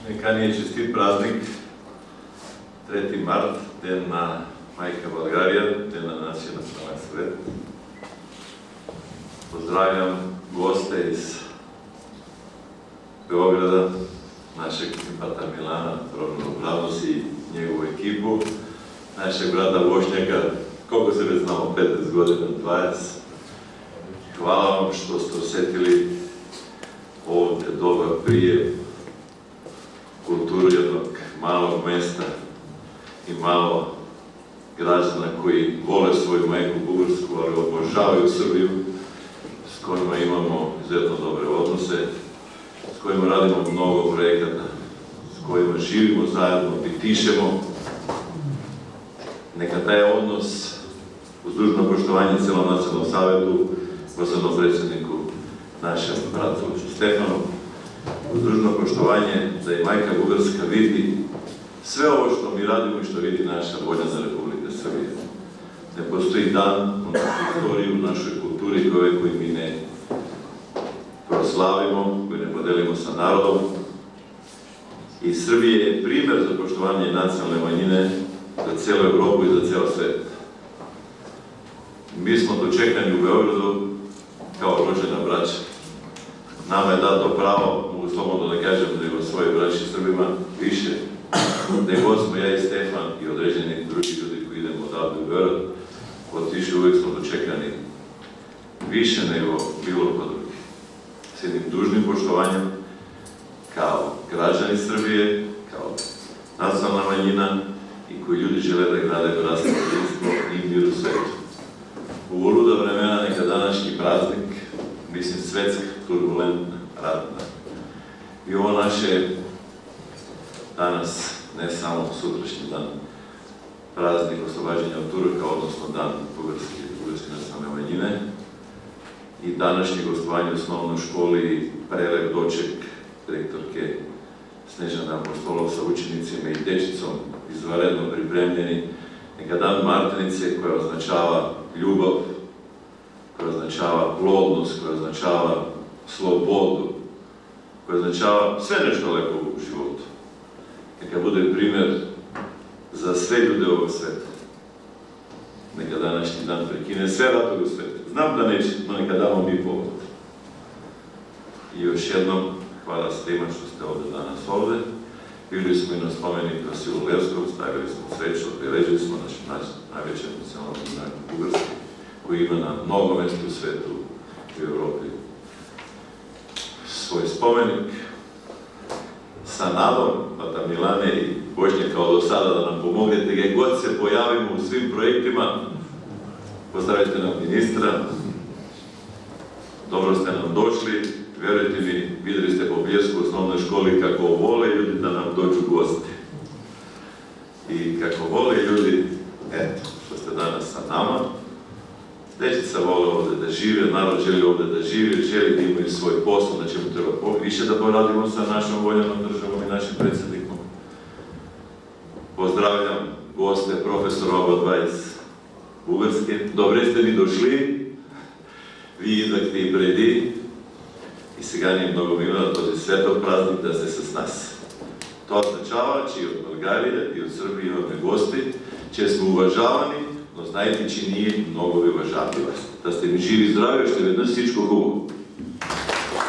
Neka nije čestit praznik, 3. mart, den na Majka Bulgarija, den na Nacionalni svet. Pozdravljam goste iz Beograda, našeg brata Milana, rodnog Bravnos i njegovu ekipu, našeg brata Vošnjaka, koliko se već znamo, 15 godina, 20. Hvala vam što ste osjetili ovdje dobar prije kulturu jednog malog mesta i malo građana koji vole svoju majku Bugarsku, ali obožavaju Srbiju, s kojima imamo izuzetno dobre odnose, s kojima radimo mnogo projekata, s kojima živimo zajedno, pitišemo. Neka taj odnos, uz dužno poštovanje cijelom Nacionalnom savetu, posebno predsjedniku našem bratu Stefanu, uz dužno poštovanje da i majka Bugarska vidi sve ovo što mi radimo i što vidi naša voljena Republika Srbije. Ne postoji dan u našoj istoriji, u našoj kulturi koji mi ne proslavimo, koji ne podelimo sa narodom. I Srbije je primjer za poštovanje nacionalne manjine za cijelu Evropu i za cijel svet. Mi smo dočekani u Beogradu kao rođena braća. Nama je dato pravo, mogu slobodno da kažem, nego svoje braći Srbima više, nego smo ja i Stefan i određeni drugi ljudi koji idemo odavde u Beograd, otišli, uvijek smo dočekani više nego bilo kod drugi. S jednim dužnim poštovanjem, kao građani Srbije, kao nacionalna manjina i koji ljudi žele da grade bratstvo, jedinstvo i mir u svetu. U luda vremena neka današnji praznik, mislim svetska, turbulentna, ratna. I ovo naše danas, ne samo sutrašnji dan, praznik oslobađanja od Turaka, odnosno dan Bugarske nacionalne manjine, i današnje gostovanje u osnovnoj školi, prelep doček direktorke Snežane Apostolov sa učenicima i dečicom, izvanredno pripremljeni, neka dan Martinice koja označava ljubav, koja označava plodnost, koja označava slobodu, koja označava sve nešto lepo u životu. Neka bude primjer za sve ljude ovog sveta. Neka današnji dan prekine sve ratove u svetu. Znam da neće, no neka damo mi povod. I još jednom, hvala svima što ste ovdje danas ovdje. Bili smo i na spomeniku Vasilu Levskom, stavili smo sveću, priređili smo naš najveći nacionalni znak Bugarske, koji ima na mnogo mjesta u svetu i u Evropi svoj spomenik, sa nadom, brata Milane i Bošnjaka kao do sada, da nam pomognete gdje god se pojavimo u svim projektima. Pozdravite nam ministra, dobro ste nam došli, vjerujte mi, vidjeli ste po Bljesku u osnovnoj školi kako vole ljudi da nam dođu gosti. I kako vole ljudi, eto, što ste danas sa nama. Dečica vole ovdje da žive, narod želi ovdje da žive, želi da imaju svoj posao, da ćemo treba više da poradimo sa našom voljenom državom i našim predsjednikom. Pozdravljam goste, profesora oba iz Bugarske. Dobre ste mi došli, vi idete i predi. И сега ние много мило на този светъл празник да сте с нас. Това означава, че и от България, и от Сърбия имаме гости, че сме уважавани, но знайте, че ние много ви уважаваме. Да сте ми живи и здрави, ще веднъж всичко хубаво.